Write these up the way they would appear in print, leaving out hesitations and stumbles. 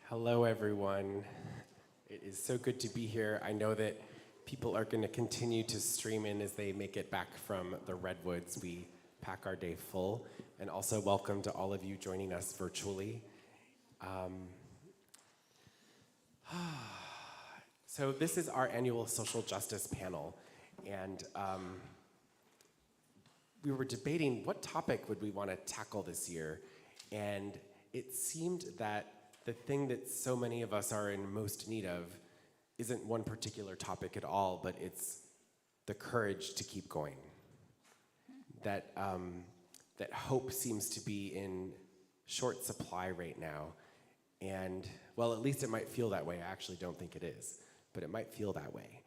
Hello, everyone. It is so good to be here. I know that people are going to continue to stream in as they make it back from the Redwoods. We pack our day full. And also welcome to all of you joining us virtually. So this is our annual social justice panel. And we were debating what topic would we want to tackle this year. And it seemed that the thing that so many of us are in most need of isn't one particular topic at all, but it's the courage to keep going. That hope seems to be in short supply right now. And, well, at least it might feel that way. I actually don't think it is, but it might feel that way.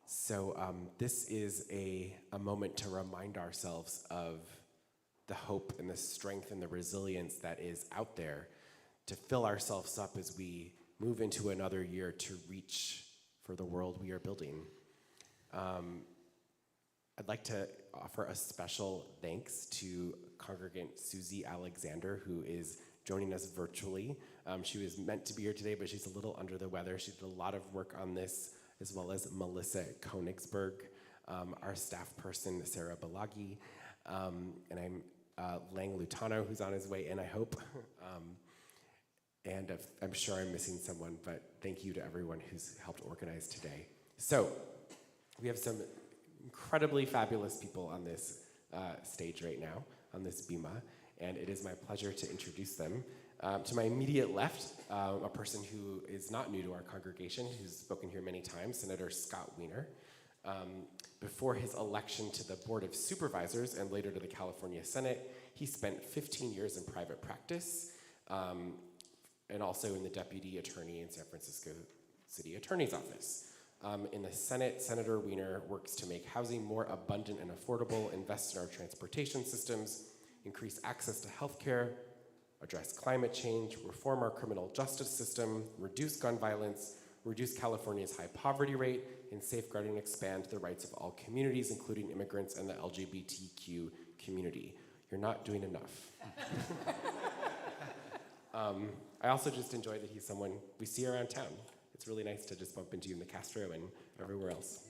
So this is a moment to remind ourselves of the hope and the strength and the resilience that is out there, to fill ourselves up as we move into another year to reach for the world we are building. I'd like to offer a special thanks to congregant Susie Alexander, who is joining us virtually. She was meant to be here today, but she's a little under the weather. She did a lot of work on this, as well as Melissa Koenigsberg, our staff person, Sarah Balagi, and I'm Lang Lutano, who's on his way in, I hope. And I'm sure I'm missing someone, but thank you to everyone who's helped organize today. So, we have some incredibly fabulous people on this stage right now, on this bima, and it is my pleasure to introduce them. To my immediate left, a person who is not new to our congregation, who's spoken here many times, Senator Scott Wiener. Before his election to the Board of Supervisors and later to the California Senate, he spent 15 years in private practice, and also in the Deputy Attorney in San Francisco City Attorney's Office. In the Senate, Senator Weiner works to make housing more abundant and affordable, invest in our transportation systems, increase access to healthcare, address climate change, reform our criminal justice system, reduce gun violence, reduce California's high poverty rate, and safeguard and expand the rights of all communities, including immigrants and the LGBTQ community. You're not doing enough. I also just enjoy that he's someone we see around town. It's really nice to just bump into you in the Castro and everywhere else.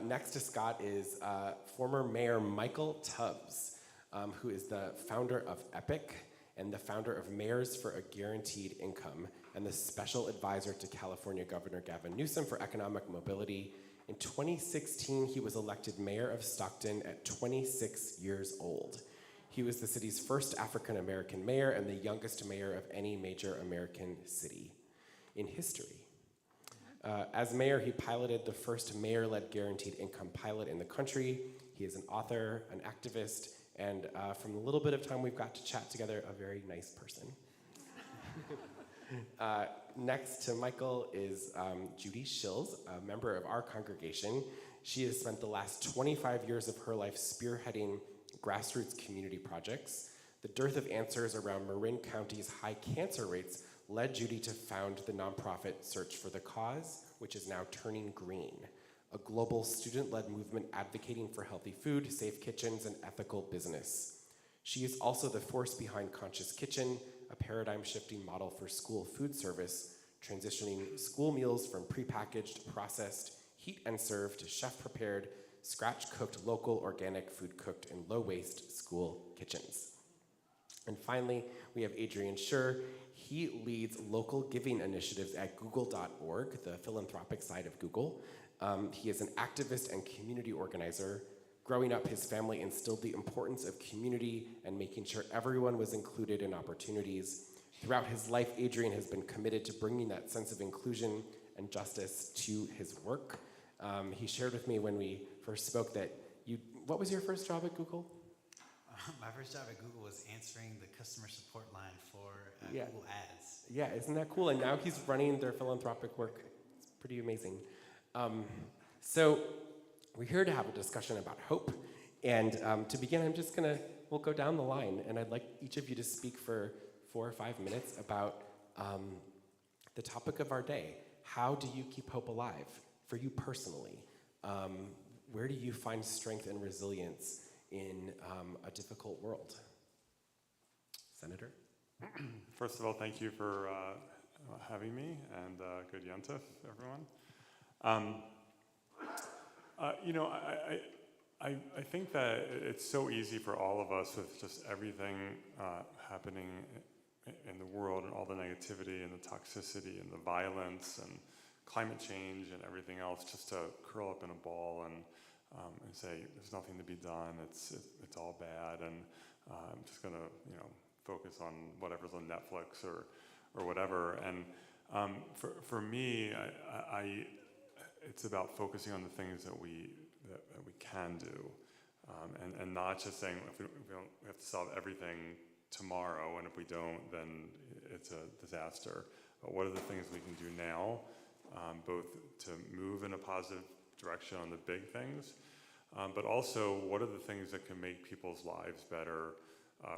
Next to Scott is former Mayor Michael Tubbs, who is the founder of EPIC and the founder of Mayors for a Guaranteed Income and the special advisor to California Governor Gavin Newsom for economic mobility. In 2016, he was elected mayor of Stockton at 26 years old. He was the city's first African-American mayor and the youngest mayor of any major American city in history. As mayor, he piloted the first mayor-led guaranteed income pilot in the country. He is an author, an activist, and from the little bit of time we've got to chat together, a very nice person. Next to Michael is Judy Shils, a member of our congregation. She has spent the last 25 years of her life spearheading grassroots community projects. The dearth of answers around Marin County's high cancer rates led Judy to found the nonprofit Search for the Cause, which is now Turning Green, a global student-led movement advocating for healthy food, safe kitchens, and ethical business. She is also the force behind Conscious Kitchen, a paradigm-shifting model for school food service, transitioning school meals from prepackaged, processed, heat and served to chef-prepared, scratch-cooked, local, organic food cooked in low-waste school kitchens. And finally, we have Adrian Schurr. He leads local giving initiatives at google.org, the philanthropic side of Google. He is an activist and community organizer. Growing up, his family instilled the importance of community and making sure everyone was included in opportunities. Throughout his life, Adrian has been committed to bringing that sense of inclusion and justice to his work. He shared with me when we first spoke that what was your first job at Google? My first job at Google was answering the customer support line for Google Ads. Yeah, isn't that cool? And now he's running their philanthropic work. It's pretty amazing. So we're here to have a discussion about hope. And to begin, we'll go down the line. And I'd like each of you to speak for 4 or 5 minutes about the topic of our day. How do you keep hope alive for you personally? Where do you find strength and resilience in a difficult world? Senator? First of all, thank you for having me, and good Yontif, everyone. I think that it's so easy for all of us with just everything happening in the world and all the negativity and the toxicity and the violence and climate change and everything else, just to curl up in a ball and say there's nothing to be done. It's all bad, and I'm just gonna focus on whatever's on Netflix or whatever. And for me, it's about focusing on the things that we can do, and not just saying if we have to solve everything tomorrow, and if we don't, then it's a disaster. But what are the things we can do now, both to move in a positive direction on the big things, but also what are the things that can make people's lives better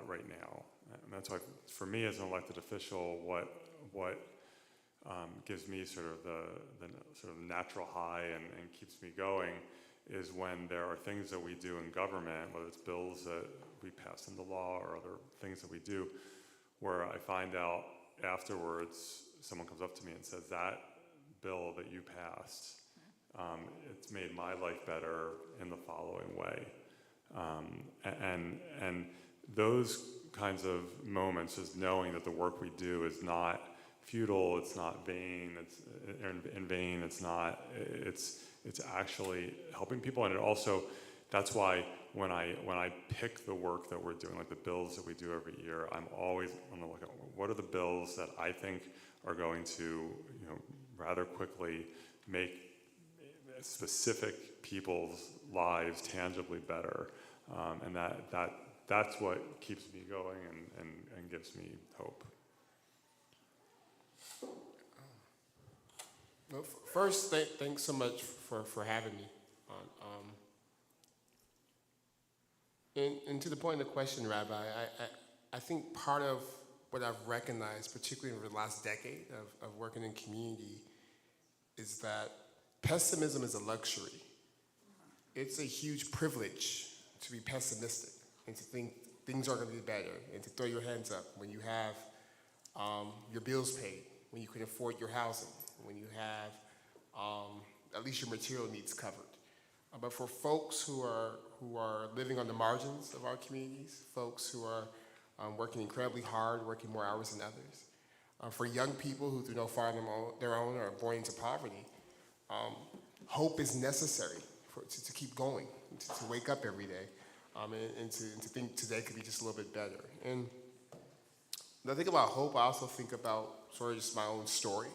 right now? And that's why, for me as an elected official, what gives me sort of the sort of natural high and keeps me going is when there are things that we do in government, whether it's bills that we pass into law or other things that we do, where I find out afterwards, someone comes up to me and says, that bill that you passed, it's made my life better in the following way. And those kinds of moments, just knowing that the work we do is not futile, it's not vain, it's in vain, it's actually helping people. And it also, that's why when I pick the work that we're doing, like the bills that we do every year, I'm always on the lookout. What are the bills that I think are going to, rather quickly make specific people's lives tangibly better, and that's what keeps me going and gives me hope. Well, first, thanks so much for having me on. And to the point of the question, Rabbi, I think part of what I've recognized, particularly over the last decade of working in community, is that pessimism is a luxury. It's a huge privilege to be pessimistic and to think things are going to be better and to throw your hands up when you have your bills paid, when you can afford your housing, when you have at least your material needs covered. But for folks who are living on the margins of our communities, folks who are working incredibly hard, working more hours than others, for young people who through no fault of their own are born into poverty, hope is necessary to keep going, to wake up every day, and to think today could be just a little bit better. And when I think about hope, I also think about sort of just my own story.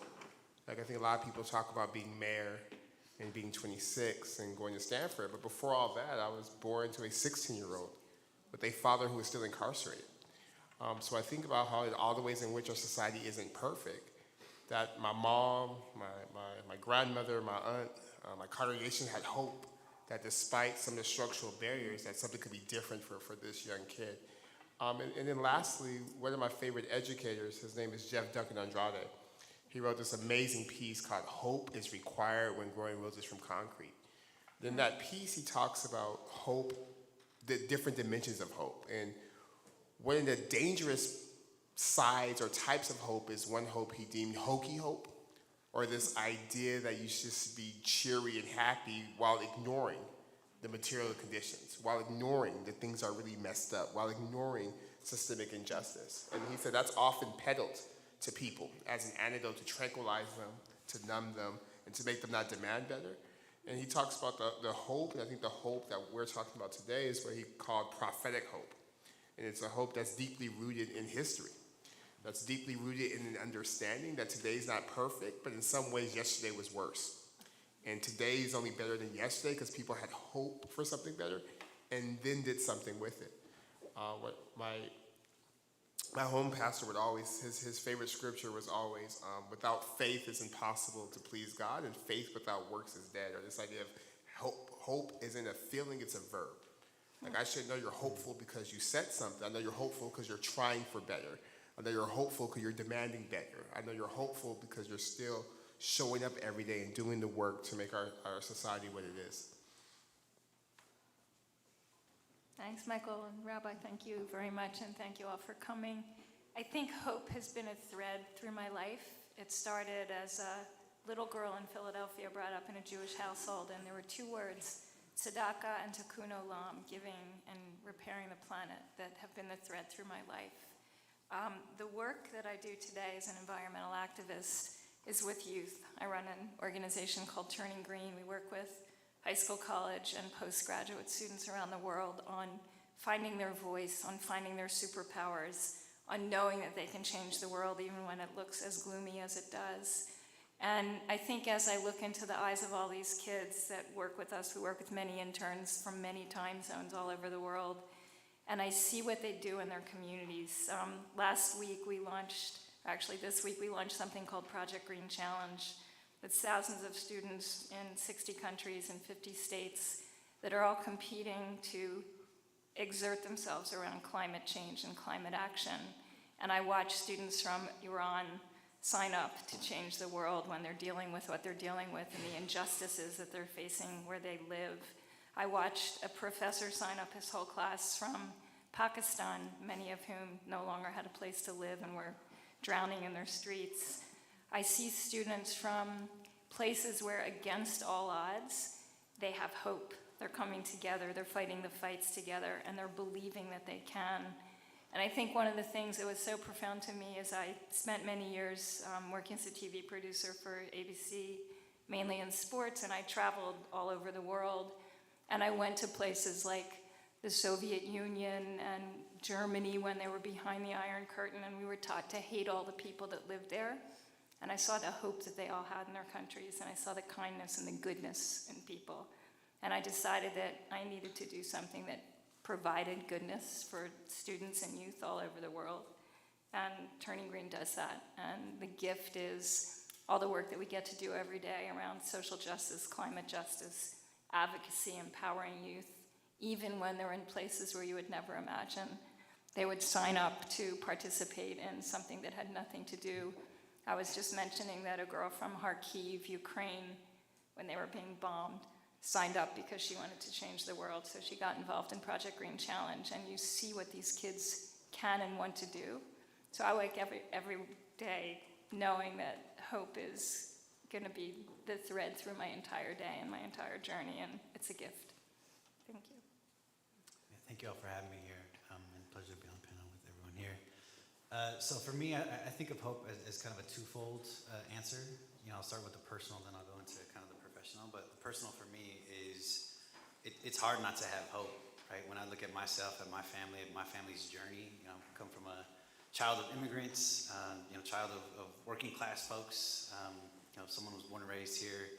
Like, I think a lot of people talk about being mayor and being 26 and going to Stanford, but before all that, I was born to a 16-year-old with a father who was still incarcerated. So I think about how in all the ways in which our society isn't perfect, that my mom, my grandmother, my aunt, my congregation had hope that despite some of the structural barriers, that something could be different for this young kid. And then lastly, one of my favorite educators, his name is Jeff Duncan Andrade. He wrote this amazing piece called Hope is Required When Growing Roses from Concrete. In that piece, he talks about hope, the different dimensions of hope. And one of the dangerous sides or types of hope is one hope he deemed hokey hope, or this idea that you should just be cheery and happy while ignoring the material conditions, while ignoring that things are really messed up, while ignoring systemic injustice. And he said that's often peddled to people as an antidote to tranquilize them, to numb them, and to make them not demand better. And he talks about the hope, and I think the hope that we're talking about today is what he called prophetic hope. And it's a hope that's deeply rooted in history, that's deeply rooted in an understanding that today's not perfect, but in some ways yesterday was worse. And today is only better than yesterday because people had hope for something better and then did something with it. What my home pastor would always, his favorite scripture was always, without faith it's impossible to please God, and faith without works is dead. Or this idea of hope. Hope isn't a feeling, it's a verb. Like, I should know you're hopeful because you said something. I know you're hopeful because you're trying for better. I know you're hopeful because you're demanding better. I know you're hopeful because you're still showing up every day and doing the work to make our society what it is. Thanks, Michael and Rabbi. Thank you very much, and thank you all for coming. I think hope has been a thread through my life. It started as a little girl in Philadelphia brought up in a Jewish household, and there were two words, tzedakah and Tikkun Olan, giving and repairing the planet, that have been the thread through my life. The work that I do today as an environmental activist is with youth. I run an organization called Turning Green. We work with high school, college, and postgraduate students around the world on finding their voice, on finding their superpowers, on knowing that they can change the world even when it looks as gloomy as it does. And I think as I look into the eyes of all these kids that work with us, we work with many interns from many time zones all over the world, and I see what they do in their communities. Last week we launched, actually this week we launched something called Project Green Challenge. It's thousands of students in 60 countries and 50 states that are all competing to exert themselves around climate change and climate action. And I watch students from Iran sign up to change the world when they're dealing with what they're dealing with and the injustices that they're facing where they live. I watched a professor sign up his whole class from Pakistan, many of whom no longer had a place to live and were drowning in their streets. I see students from places where, against all odds, they have hope. They're coming together, they're fighting the fights together, and they're believing that they can. And I think one of the things that was so profound to me is I spent many years working as a TV producer for ABC, mainly in sports, and I traveled all over the world. And I went to places like the Soviet Union and Germany when they were behind the Iron Curtain, and we were taught to hate all the people that lived there. And I saw the hope that they all had in their countries, and I saw the kindness and the goodness in people. And I decided that I needed to do something that provided goodness for students and youth all over the world. And Turning Green does that. And the gift is all the work that we get to do every day around social justice, climate justice, advocacy, empowering youth, even when they're in places where you would never imagine they would sign up to participate in something that had nothing to do. I was just mentioning that a girl from Kharkiv, Ukraine, when they were being bombed, signed up because she wanted to change the world, so she got involved in Project Green Challenge, and you see what these kids can and want to do. So I wake every day knowing that hope is gonna be the thread through my entire day and my entire journey, and it's a gift. Thank you. Yeah, thank you all for having me here, and pleasure to be on the panel with everyone here. So for me, I think of hope as kind of a twofold answer. You know, I'll start with the personal, then I'll go into kind of the professional. But the personal for me is, it's hard not to have hope, right? When I look at myself, at my family, at my family's journey, you know, I come from a child of immigrants, you know, child of working class folks. You know, someone was born and raised here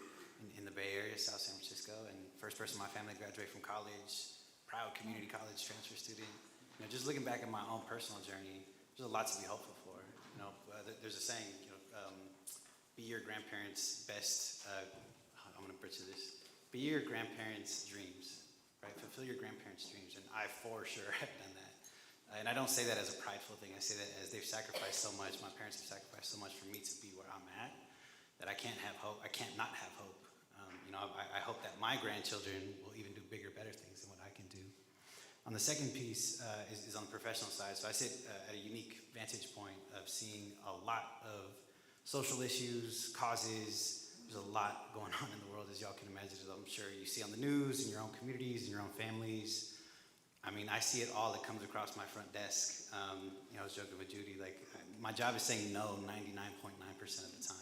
in the Bay Area, South San Francisco, and first person in my family to graduate from college, proud community college transfer student. You know, just looking back at my own personal journey, there's a lot to be hopeful for. You know, there's a saying, you know, be your grandparents' best, I'm gonna butcher this, be your grandparents' dreams, right? Fulfill your grandparents' dreams, and I for sure have done that. And I don't say that as a prideful thing, I say that as they've sacrificed so much, my parents have sacrificed so much for me to be where I'm at, that I can't have hope, I can't not have hope. You know, I hope that my grandchildren will even do bigger, better things than what I can do. On the second piece is on the professional side. So I sit at a unique vantage point of seeing a lot of social issues, causes. There's a lot going on in the world, as y'all can imagine, as I'm sure you see on the news, in your own communities, in your own families. I mean, I see it all that comes across my front desk. You know, I was joking with Judy, like, my job is saying no 99.9% of the time.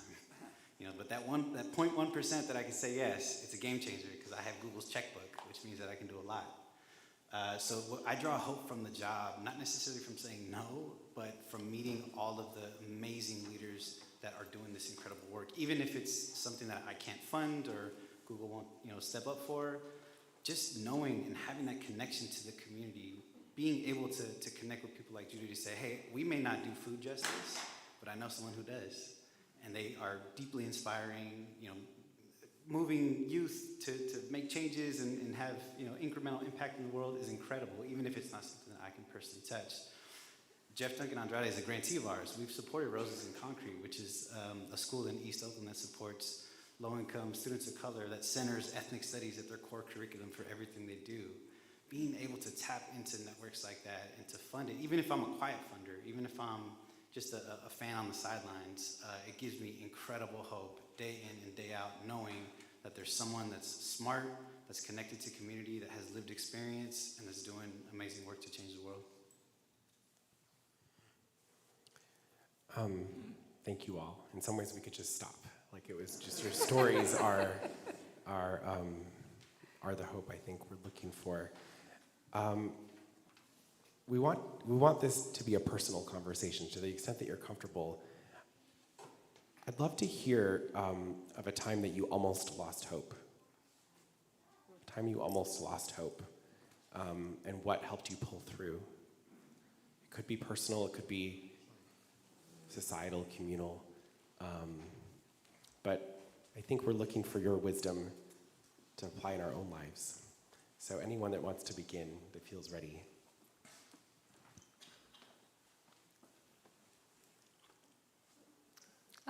You know, but that 0.1% that I can say yes, it's a game changer because I have Google's checkbook, which means that I can do a lot. So I draw hope from the job, not necessarily from saying no, but from meeting all of the amazing leaders that are doing this incredible work. Even if it's something that I can't fund or Google won't, you know, step up for, just knowing and having that connection to the community, being able to connect with people like Judy to say, hey, we may not do food justice, but I know someone who does. And they are deeply inspiring, you know, moving youth to make changes and have, you know, incremental impact in the world is incredible, even if it's not something that I can personally touch. Jeff Duncan Andrade is a grantee of ours. We've supported Roses in Concrete, which is a school in East Oakland that supports low-income students of color, that centers ethnic studies at their core curriculum for everything they do. Being able to tap into networks like that and to fund it, even if I'm a quiet funder, even if I'm just a fan on the sidelines, it gives me incredible hope day in and day out, knowing that there's someone that's smart, that's connected to community, that has lived experience, and that's doing amazing work to change the world. Thank you all. In some ways, we could just stop. Like it was just your stories are the hope I think we're looking for. We want this to be a personal conversation to the extent that you're comfortable. I'd love to hear of a time that you almost lost hope. A time you almost lost hope, and what helped you pull through. It could be personal, it could be societal, communal, but I think we're looking for your wisdom to apply in our own lives. So anyone that wants to begin, that feels ready.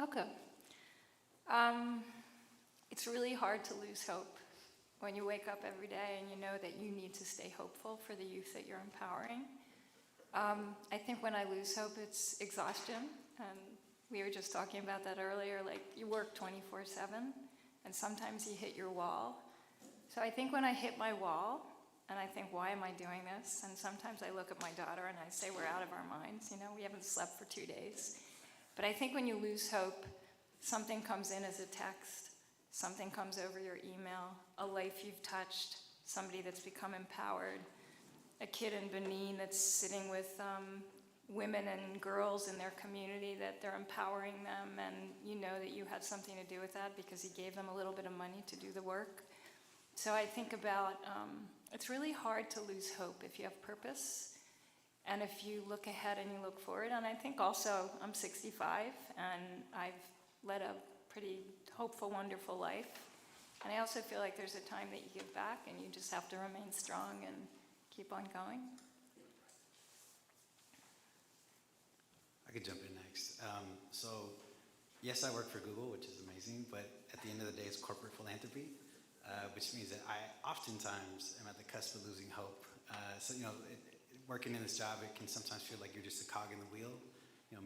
Okay. It's really hard to lose hope when you wake up every day and you know that you need to stay hopeful for the youth that you're empowering. I think when I lose hope, it's exhaustion. And we were just talking about that earlier. Like, you work 24/7, and sometimes you hit your wall. So I think when I hit my wall, and I think, why am I doing this? And sometimes I look at my daughter and I say, we're out of our minds. You know, we haven't slept for 2 days. But I think when you lose hope, something comes in as a text, something comes over your email, a life you've touched, somebody that's become empowered, a kid in Benin that's sitting with women and girls in their community, that they're empowering them, and you know that you had something to do with that because you gave them a little bit of money to do the work. So I think about, it's really hard to lose hope if you have purpose, and if you look ahead and you look forward. And I think also, I'm 65, and I've led a pretty hopeful, wonderful life. And I also feel like there's a time that you give back, and you just have to remain strong and keep on going. I could jump in next. So, yes, I work for Google, which is amazing, but at the end of the day, it's corporate philanthropy, which means that I oftentimes am at the cusp of losing hope. So, working in this job, it can sometimes feel like you're just a cog in the wheel,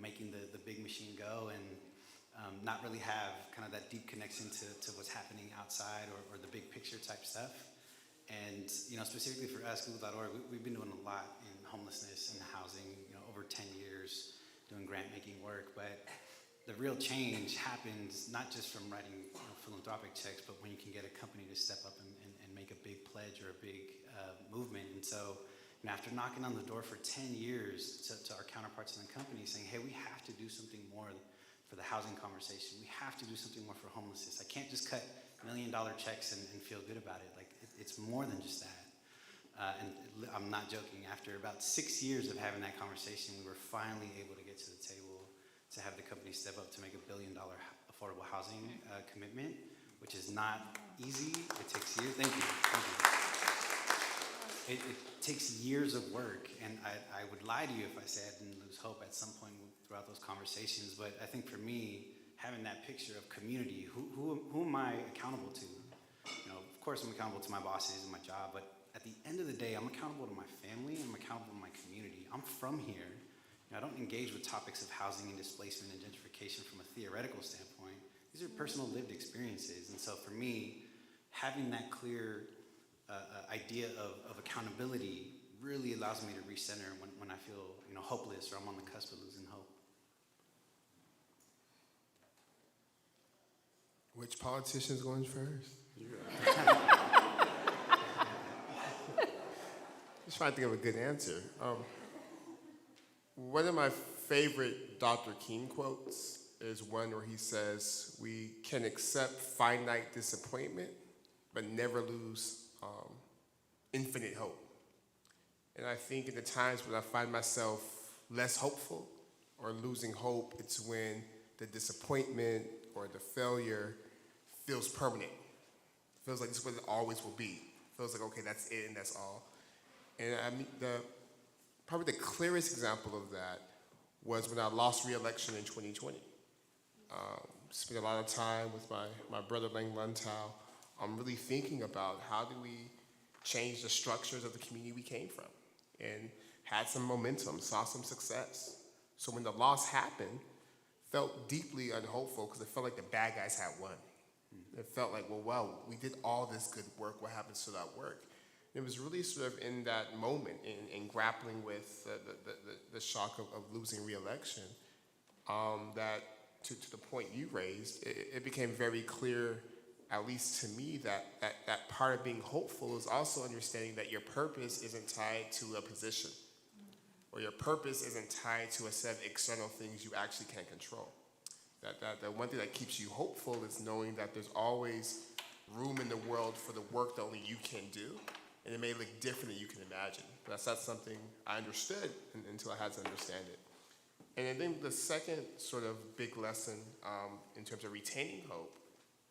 making the big machine go, and not really have kind of that deep connection to what's happening outside or the big picture type stuff. And, specifically for us, Google.org, we've been doing a lot in homelessness and housing, over 10 years, doing grant-making work. But the real change happens not just from writing philanthropic checks, but when you can get a company to step up and make a big pledge or a big movement. And so, after knocking on the door for 10 years to our counterparts in the company saying, hey, we have to do something more for the housing conversation. We have to do something more for homelessness. I can't just cut $1 million checks and feel good about it. Like, it's more than just that. And I'm not joking. After about 6 years of having that conversation, we were finally able to get to the table to have the company step up to make $1 billion affordable housing commitment, which is not easy. It takes years. Thank you. It takes years of work, and I would lie to you if I say I didn't lose hope at some point throughout those conversations. But I think for me, having that picture of community, who am I accountable to? Of course, I'm accountable to my bosses and my job, but at the end of the day, I'm accountable to my family, and I'm accountable to my community. I'm from here. I don't engage with topics of housing and displacement and gentrification from a theoretical standpoint. These are personal lived experiences. And so for me, having that clear idea of accountability really allows me to recenter when I feel hopeless or I'm on the cusp of losing hope. Which politician's going first? Just trying to think of a good answer. One of my favorite Dr. King quotes is one where he says, we can accept finite disappointment, but never lose infinite hope. And I think in the times when I find myself less hopeful or losing hope, it's when the disappointment or the failure feels permanent. Feels like this is what it always will be. Feels like, okay, that's it and that's all. And I mean, probably the clearest example of that was when I lost re-election in 2020. Spent a lot of time with my brother Lang Luntao. I'm really thinking about how do we change the structures of the community we came from, and had some momentum, saw some success. So when the loss happened, felt deeply unhopeful because it felt like the bad guys had won. It felt like, well, we did all this good work. What happens to that work? It was really sort of in that moment, in grappling with the shock of losing re-election, that to the point you raised, it became very clear, at least to me, that part of being hopeful is also understanding that your purpose isn't tied to a position, or your purpose isn't tied to a set of external things you actually can't control. That one thing that keeps you hopeful is knowing that there's always room in the world for the work that only you can do, and it may look different than you can imagine. But that's not something I understood until I had to understand it. And I think the second sort of big lesson in terms of retaining hope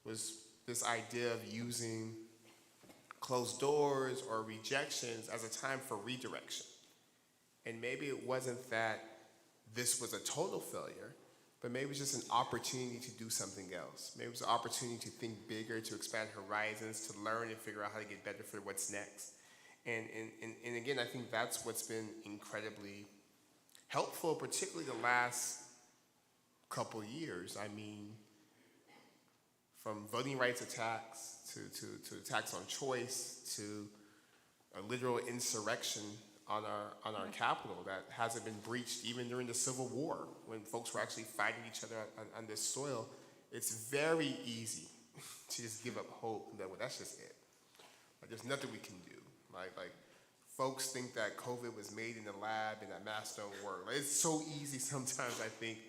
was this idea of using closed doors or rejections as a time for redirection. And maybe it wasn't that this was a total failure, but maybe it was just an opportunity to do something else. Maybe it was an opportunity to think bigger, to expand horizons, to learn and figure out how to get better for what's next. And again, I think that's what's been incredibly helpful, particularly the last couple years. I mean, from voting rights attacks to attacks on choice to a literal insurrection on our capital that hasn't been breached even during the Civil War when folks were actually fighting each other on this soil. It's very easy to just give up hope and that, well, that's just it. Like, there's nothing we can do. Like folks think that COVID was made in the lab and that masks don't work. Like, it's so easy sometimes, I think,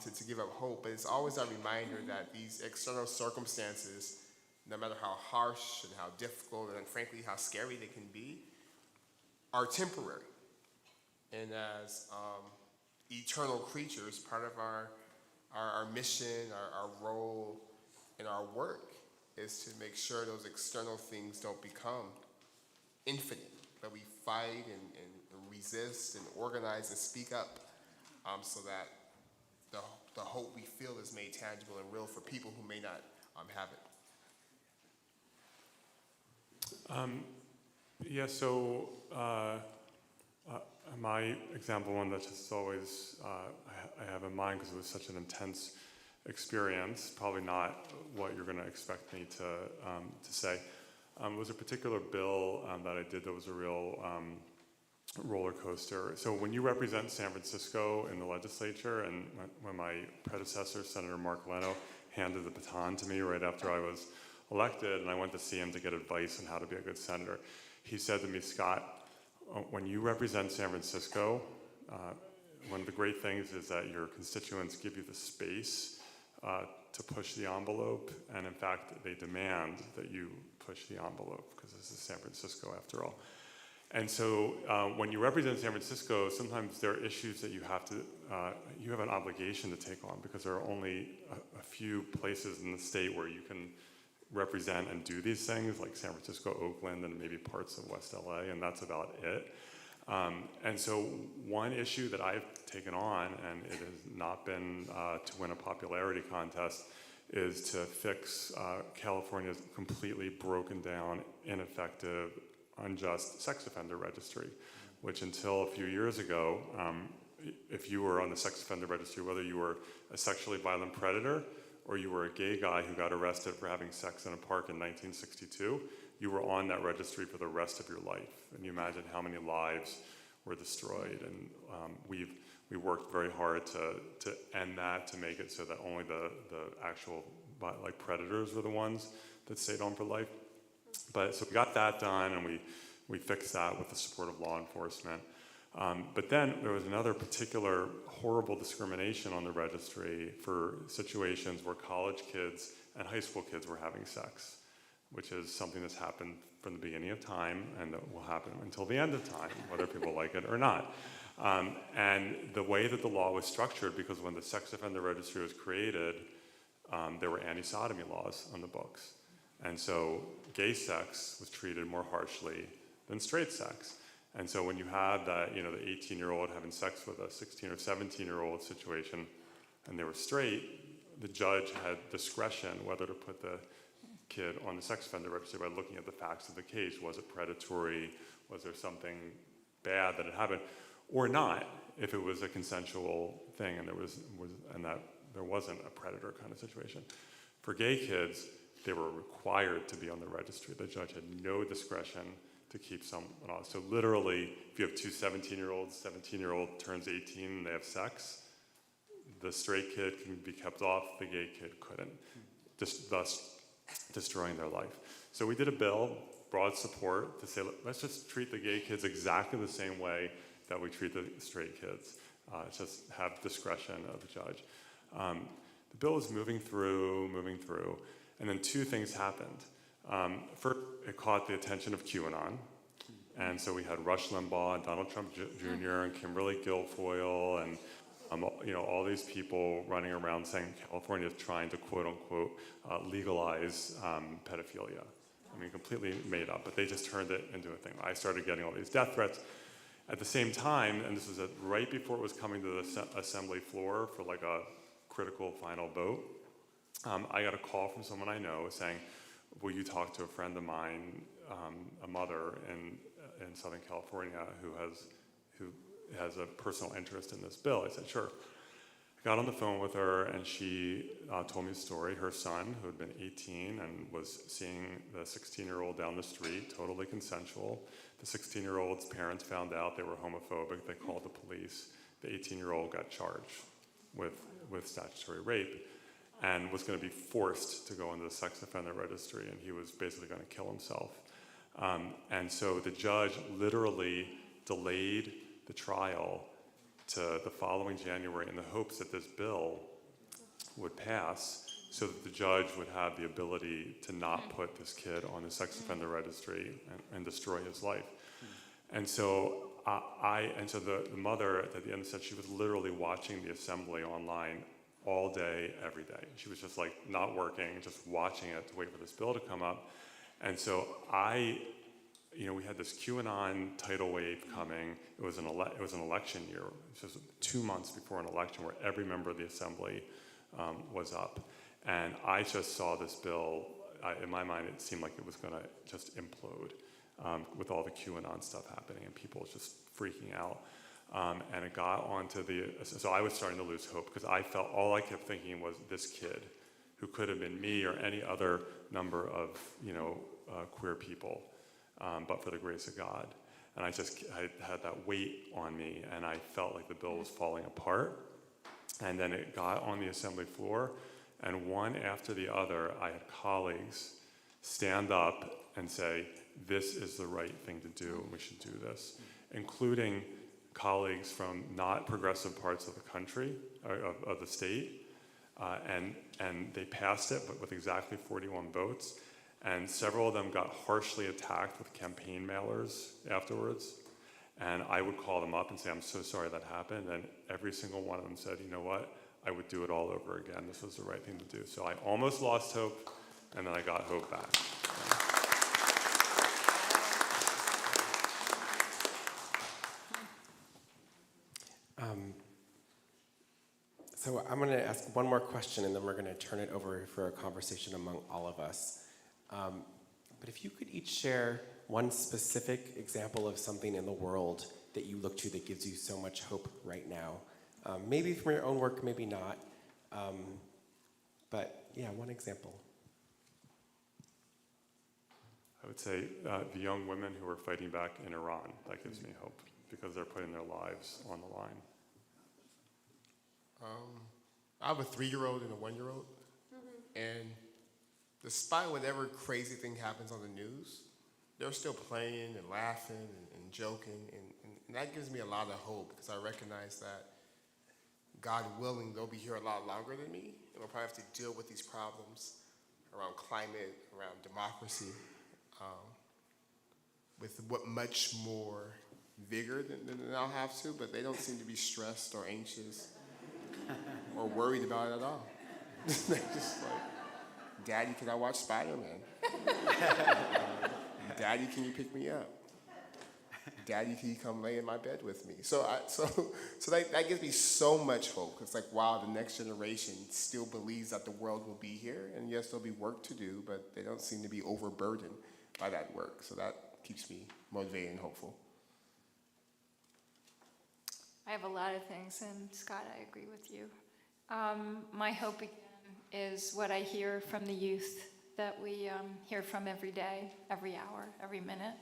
to give up hope. But it's always a reminder that these external circumstances, no matter how harsh and how difficult and frankly how scary they can be, are temporary. And as eternal creatures, part of our mission, our role, and our work is to make sure those external things don't become infinite, that we fight and resist and organize and speak up so that the hope we feel is made tangible and real for people who may not have it. Yeah, so my example, one that just always I have in mind because it was such an intense experience, probably not what you're going to expect me to say, was a particular bill that I did that was a real roller coaster. So when you represent San Francisco in the legislature, and when my predecessor, Senator Mark Leno, handed the baton to me right after I was elected, and I went to see him to get advice on how to be a good senator, he said to me, Scott, when you represent San Francisco, one of the great things is that your constituents give you the space to push the envelope, and in fact, they demand that you push the envelope, because this is San Francisco after all. And so when you represent San Francisco, sometimes there are issues that you have an obligation to take on, because there are only a few places in the state where you can represent and do these things, like San Francisco, Oakland, and maybe parts of West LA, and that's about it. And so one issue that I've taken on, and it has not been to win a popularity contest, is to fix California's completely broken down, ineffective, unjust sex offender registry, which until a few years ago, if you were on the sex offender registry, whether you were a sexually violent predator or you were a gay guy who got arrested for having sex in a park in 1962, you were on that registry for the rest of your life. And you imagine how many lives were destroyed. And we worked very hard to end that, to make it so that only the actual predators were the ones that stayed on for life. But so we got that done, and we fixed that with the support of law enforcement. But then there was another particular horrible discrimination on the registry for situations where college kids and high school kids were having sex, which is something that's happened from the beginning of time and that will happen until the end of time, whether people like it or not. And the way that the law was structured, because when the sex offender registry was created, there were anti-sodomy laws on the books. And so gay sex was treated more harshly than straight sex. And so when you had that, the 18-year-old having sex with a 16 or 17-year-old situation, and they were straight, the judge had discretion whether to put the kid on the sex offender registry by looking at the facts of the case. Was it predatory? Was there something bad that had happened? Or not. if it was a consensual thing and that there wasn't a predator kind of situation. For gay kids, they were required to be on the registry. The judge had no discretion to keep someone on. So literally, if you have two 17-year-olds, 17-year-old turns 18 and they have sex, the straight kid can be kept off, the gay kid couldn't, thus destroying their life. So we did a bill, broad support, to say, let's just treat the gay kids exactly the same way that we treat the straight kids. Just have discretion of the judge. The bill was moving through, and then two things happened. First, it caught the attention of QAnon, and so we had Rush Limbaugh and Donald Trump Jr. and Kimberly Guilfoyle and all these people running around saying California is trying to quote unquote legalize pedophilia. I mean, completely made up, but they just turned it into a thing. I started getting all these death threats. At the same time, and this was right before it was coming to the assembly floor for like a critical final vote, I got a call from someone I know saying, will you talk to a friend of mine, a mother in Southern California who has a personal interest in this bill? I said, sure. I got on the phone with her and she told me a story. Her son, who had been 18 and was seeing the 16-year-old down the street, totally consensual. The 16-year-old's parents found out they were homophobic. They called the police. The 18-year-old got charged with statutory rape and was going to be forced to go into the sex offender registry, and he was basically going to kill himself. And so the judge literally delayed the trial to the following January in the hopes that this bill would pass so that the judge would have the ability to not put this kid on the sex offender registry and destroy his life. And so the mother at the end said she was literally watching the assembly online all day, every day. She was just like not working, just watching it to wait for this bill to come up. And so we had this QAnon tidal wave coming. It was an election year. It was just 2 months before an election where every member of the assembly was up. And I just saw this bill. In my mind, it seemed like it was going to just implode with all the QAnon stuff happening and people just freaking out. And it got onto so I was starting to lose hope because all I kept thinking was this kid who could have been me or any other number of, queer people, but for the grace of God. And I had that weight on me and I felt like the bill was falling apart. And then it got on the assembly floor, and one after the other, I had colleagues stand up and say, this is the right thing to do, and we should do this, including colleagues from not progressive parts of the country, of the state, and they passed it, but with exactly 41 votes, and several of them got harshly attacked with campaign mailers afterwards. And I would call them up and say, I'm so sorry that happened. And every single one of them said, you know what? I would do it all over again. This was the right thing to do. So I almost lost hope, and then I got hope back. So I'm going to ask one more question, and then we're going to turn it over for a conversation among all of us. But if you could each share one specific example of something in the world that you look to that gives you so much hope right now. Maybe from your own work, maybe not. But yeah, one example. I would say the young women who are fighting back in Iran, that gives me hope because they're putting their lives on the line. I have a 3-year-old and a 1-year-old, and despite whatever crazy thing happens on the news, they're still playing and laughing and joking, and that gives me a lot of hope because I recognize that, God willing, they'll be here a lot longer than me, and we'll probably have to deal with these problems around climate, around democracy, with what much more vigor than I'll have to, but they don't seem to be stressed or anxious or worried about it at all. They're just like, Daddy, can I watch Spider-Man? Daddy, can you pick me up? Daddy, can you come lay in my bed with me? So that gives me so much hope. It's like, wow, the next generation still believes that the world will be here, and yes, there'll be work to do, but they don't seem to be overburdened by that work. So that keeps me motivated and hopeful. I have a lot of things, and Scott, I agree with you. My hope again is what I hear from the youth that we hear from every day, every hour, every minute,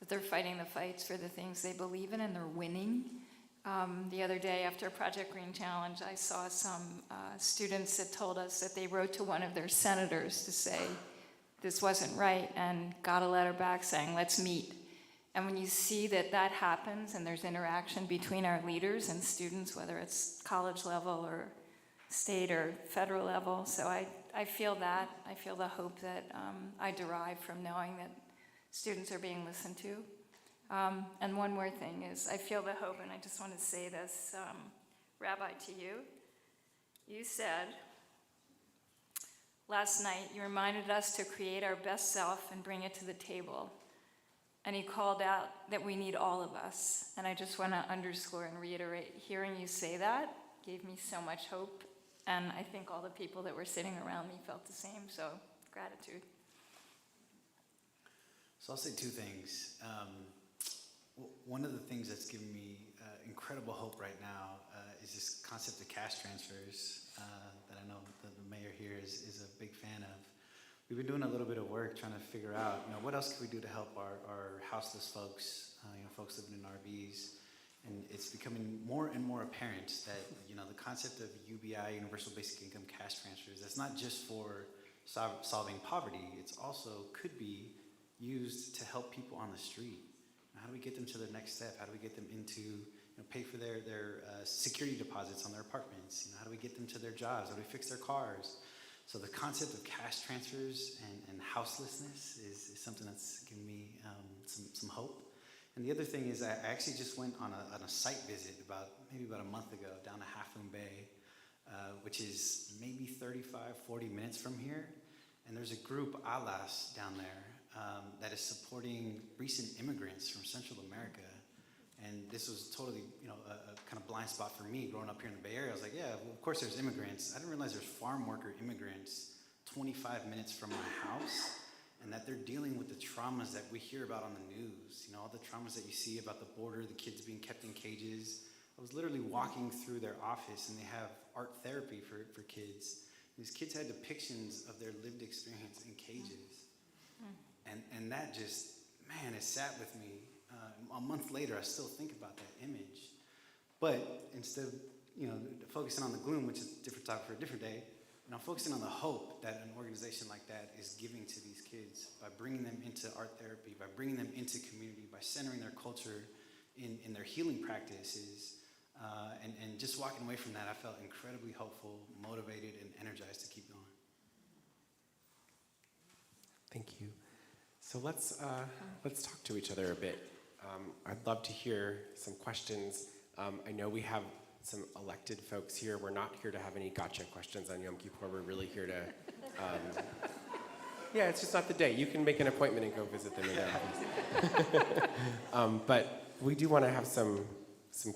that they're fighting the fights for the things they believe in and they're winning. The other day after Project Green Challenge, I saw some students that told us that they wrote to one of their senators to say this wasn't right and got a letter back saying, let's meet. And when you see that that happens and there's interaction between our leaders and students, whether it's college level or state or federal level, so I feel that. I feel the hope that I derive from knowing that students are being listened to. And one more thing is I feel the hope, and I just want to say this, Rabbi, to you. You said last night, you reminded us to create our best self and bring it to the table. And he called out that we need all of us. And I just want to underscore and reiterate, hearing you say that gave me so much hope. And I think all the people that were sitting around me felt the same, so gratitude. So I'll say two things. One of the things that's given me incredible hope right now is this concept of cash transfers that I know the mayor here is a big fan of. We've been doing a little bit of work trying to figure out, what else can we do to help our houseless folks, folks living in RVs. And it's becoming more and more apparent that, the concept of UBI, Universal Basic Income cash transfers, that's not just for solving poverty, it's also could be used to help people on the street. How do we get them to their next step? How do we get them into, pay for their security deposits on their apartments? How do we get them to their jobs? How do we fix their cars? So the concept of cash transfers and houselessness is something that's given me some hope. And the other thing is I actually just went on a site visit maybe about a month ago down to Half Moon Bay, which is maybe 35, 40 minutes from here. And there's a group, Alas, down there that is supporting recent immigrants from Central America. And this was totally, a kind of blind spot for me growing up here in the Bay Area. I was like, yeah, well, of course there's immigrants. I didn't realize there's farm worker immigrants 25 minutes from my house, and that they're dealing with the traumas that we hear about on the news. All the traumas that you see about the border, the kids being kept in cages. I was literally walking through their office, and they have art therapy for kids. These kids had depictions of their lived experience in cages. And that just, man, it sat with me. A month later, I still think about that image. But instead of, focusing on the gloom, which is a different topic for a different day, I'm focusing on the hope that an organization like that is giving to these kids by bringing them into art therapy, by bringing them into community, by centering their culture in their healing practices. And just walking away from that, I felt incredibly hopeful, motivated, and energized to keep going. Thank you. So let's talk to each other a bit. I'd love to hear some questions. I know we have some elected folks here. We're not here to have any gotcha questions on Yom Kippur. We're really here to, yeah, it's just not the day. You can make an appointment and go visit them in their office. But we do want to have some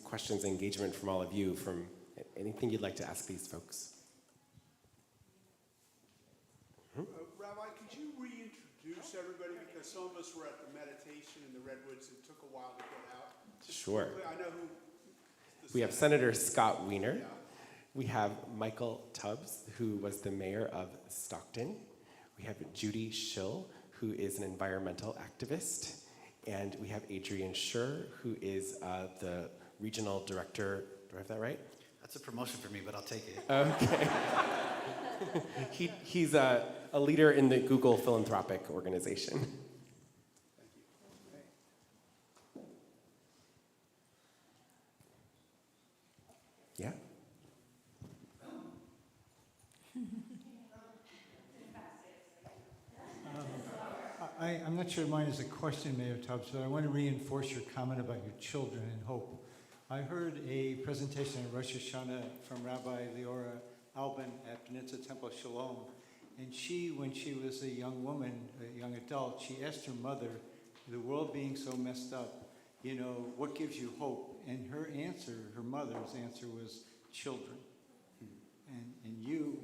questions, engagement from all of you, from anything you'd like to ask these folks. Rabbi, could you reintroduce everybody, because some of us were at the meditation in the Redwoods. It took a while to get out. Sure. I know who. We have Senator Scott Wiener. Yeah. We have Michael Tubbs, who was the mayor of Stockton. We have Judi Shils, who is an environmental activist. And we have Adrian Schurr, who is the regional director. Do I have that right? That's a promotion for me, but I'll take it. Okay. He's a leader in the Google philanthropic organization. Yeah. I'm not sure mine is a question, Mayor Tubbs, but I want to reinforce your comment about your children and hope. I heard a presentation at Rosh Hashanah from Rabbi Leora Alban at Peninsula Temple Shalom, and she, when she was a young woman, a young adult, she asked her mother, the world being so messed up, what gives you hope? And her answer, her mother's answer, was children. And you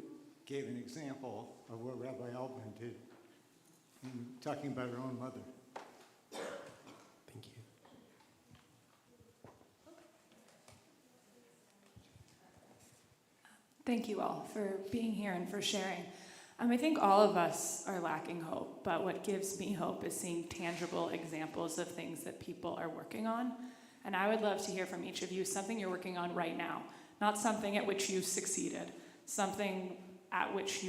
gave an example of what Rabbi Alban did in talking about her own mother. Thank you. Thank you all for being here and for sharing. I think all of us are lacking hope, but what gives me hope is seeing tangible examples of things that people are working on. And I would love to hear from each of you something you're working on right now, not something at which you succeeded, something at which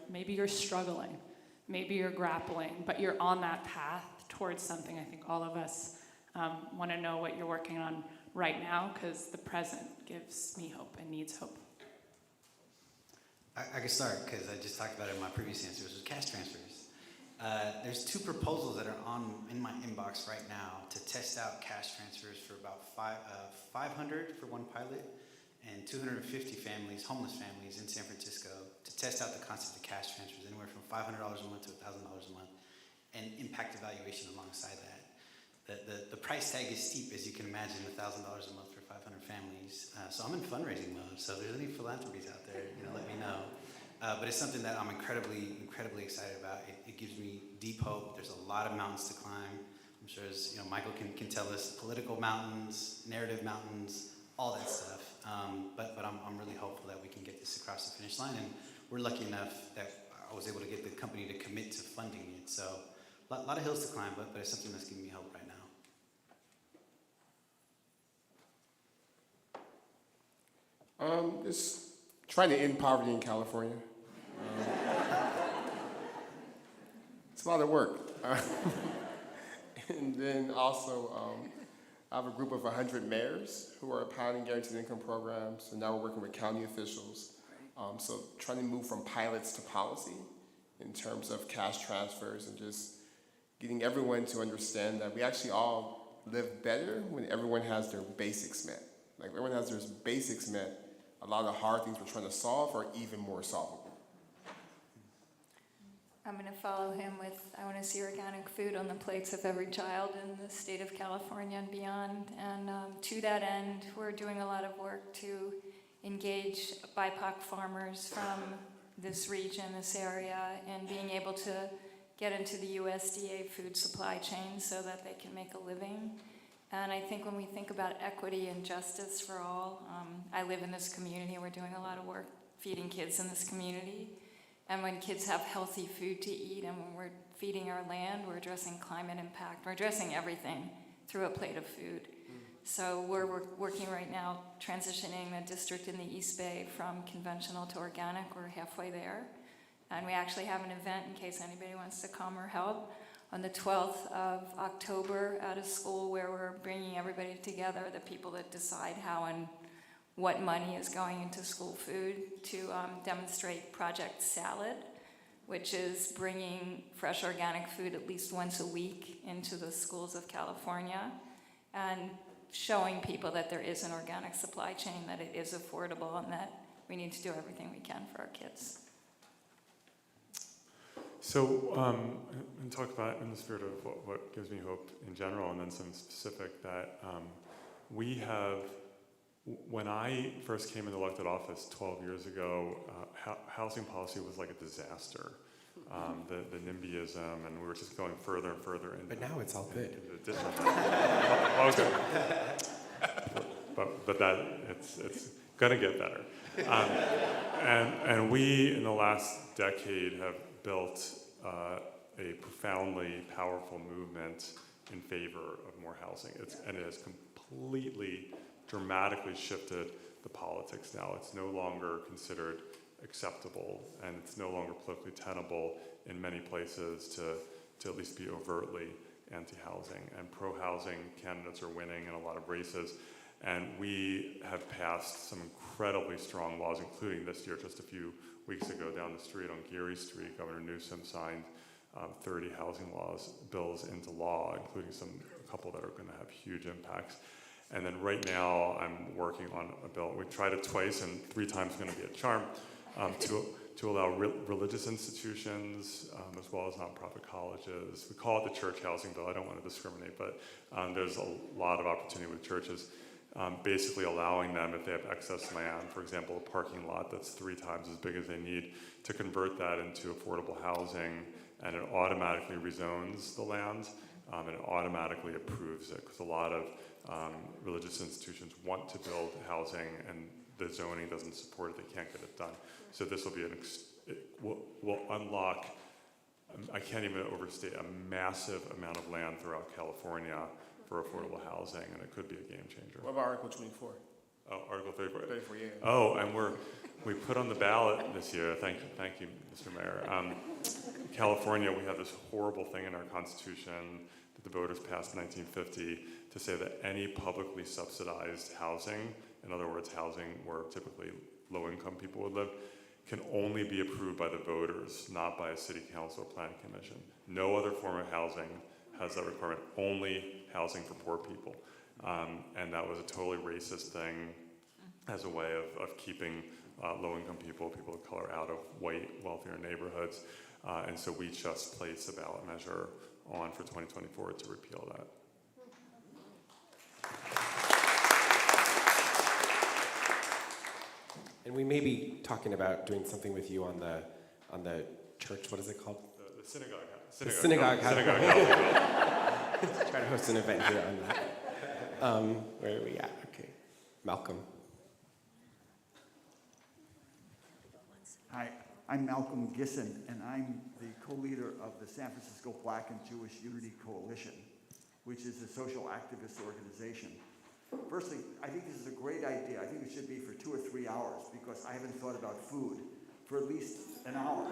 maybe you're struggling, maybe you're grappling, but you're on that path towards something. I think all of us want to know what you're working on right now, because the present gives me hope and needs hope. I can start because I just talked about it in my previous answer, which was cash transfers. There's 2 proposals that are in my inbox right now to test out cash transfers for about 500 for one pilot and 250 families, homeless families in San Francisco, to test out the concept of cash transfers, anywhere from $500 a month to $1,000 a month, and impact evaluation alongside that. The price tag is steep, as you can imagine, $1,000 a month for 500 families. So I'm in fundraising mode. So if there's any philanthropies out there, let me know. But it's something that I'm incredibly excited about. It gives me deep hope. There's a lot of mountains to climb. I'm sure, as Michael can tell us, political mountains, narrative mountains, all that stuff. But I'm really hopeful that we can get this across the finish line. And we're lucky enough that I was able to get the company to commit to funding it. So a lot of hills to climb, but it's something that's giving me hope right now. Just trying to end poverty in California. It's a lot of work. And then also, I have a group of 100 mayors who are piloting guaranteed income programs, and now we're working with county officials. So trying to move from pilots to policy in terms of cash transfers and just getting everyone to understand that we actually all live better when everyone has their basics met. Like, everyone has their basics met, a lot of the hard things we're trying to solve are even more solvable. I'm going to follow him with, I want to see organic food on the plates of every child in the state of California and beyond. And to that end, we're doing a lot of work to engage BIPOC farmers from this region, this area, and being able to get into the USDA food supply chain so that they can make a living. And I think when we think about equity and justice for all, I live in this community, we're doing a lot of work feeding kids in this community. And when kids have healthy food to eat, and when we're feeding our land, we're addressing climate impact, we're addressing everything through a plate of food. So we're working right now, transitioning the district in the East Bay from conventional to organic. We're halfway there. And we actually have an event, in case anybody wants to come or help, on the 12th of October at a school where we're bringing everybody together, the people that decide how and what money is going into school food, to demonstrate Project Salad, which is bringing fresh organic food at least once a week into the schools of California and showing people that there is an organic supply chain, that it is affordable, and that we need to do everything we can for our kids. So, and talk about in the spirit of what gives me hope in general, and then some specific, that we have, when I first came into elected office 12 years ago, housing policy was like a disaster. The NIMBYism, and we were just going further and further into. But now it's all good. Okay. But that it's gonna get better. And we in the last decade have built a profoundly powerful movement in favor of more housing. And it has completely, dramatically shifted the politics now. It's no longer considered acceptable, and it's no longer politically tenable in many places to at least be overtly anti-housing. And pro-housing candidates are winning in a lot of races. And we have passed some incredibly strong laws, including this year, just a few weeks ago, down the street on Geary Street, Governor Newsom signed 30 housing bills into law, including a couple that are going to have huge impacts. And then right now, I'm working on a bill. We tried it twice, and 3 times is going to be a charm, to allow religious institutions, as well as nonprofit colleges. We call it the church housing bill. I don't want to discriminate, but there's a lot of opportunity with churches. Basically allowing them, if they have excess land, for example, a parking lot that's 3 times as big as they need, to convert that into affordable housing, and it automatically rezones the land, and it automatically approves it, because a lot of religious institutions want to build housing, and the zoning doesn't support it, they can't get it done. So this will be will unlock, I can't even overstate, a massive amount of land throughout California for affordable housing, and it could be a game changer. What about Article 24? Oh, Article 34. 34, yeah. Oh, and we put on the ballot this year, thank you, Mr. Mayor. California, we have this horrible thing in our Constitution that the voters passed in 1950 to say that any publicly subsidized housing, in other words, housing where typically low-income people would live, can only be approved by the voters, not by a city council or planning commission. No other form of housing has that requirement, only housing for poor people. And that was a totally racist thing as a way of keeping low-income people of color out of white, wealthier neighborhoods. And so we just placed a ballot measure on for 2024 to repeal that. And we may be talking about doing something with you on the church. What is it called? The synagogue. The synagogue. Synagogue. Try to host an event here on that. Where are we at? Okay, Malcolm. Hi, I'm Malcolm Gisson, and I'm the co-leader of the San Francisco Black and Jewish Unity Coalition, which is a social activist organization. Firstly, I think this is a great idea. I think it should be for 2 or 3 hours, because I haven't thought about food for at least an hour.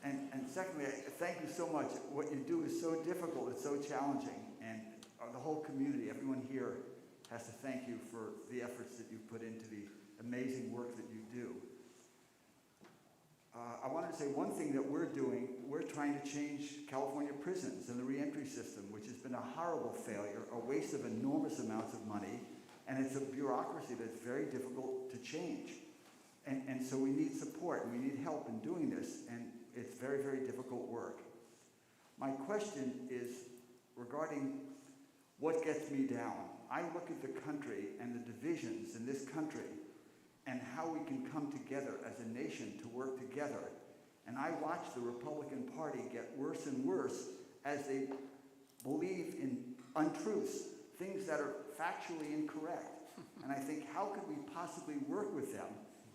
And secondly, thank you so much. What you do is so difficult, it's so challenging, and the whole community, everyone here, has to thank you for the efforts that you put into the amazing work that you do. I wanted to say one thing that we're doing. We're trying to change California prisons and the reentry system, which has been a horrible failure, a waste of enormous amounts of money, and it's a bureaucracy that's very difficult to change. And so we need support, and we need help in doing this, and it's very, very difficult work. My question is regarding what gets me down. I look at the country and the divisions in this country and how we can come together as a nation to work together. And I watch the Republican Party get worse and worse as they believe in untruths, things that are factually incorrect. And I think, how could we possibly work with them?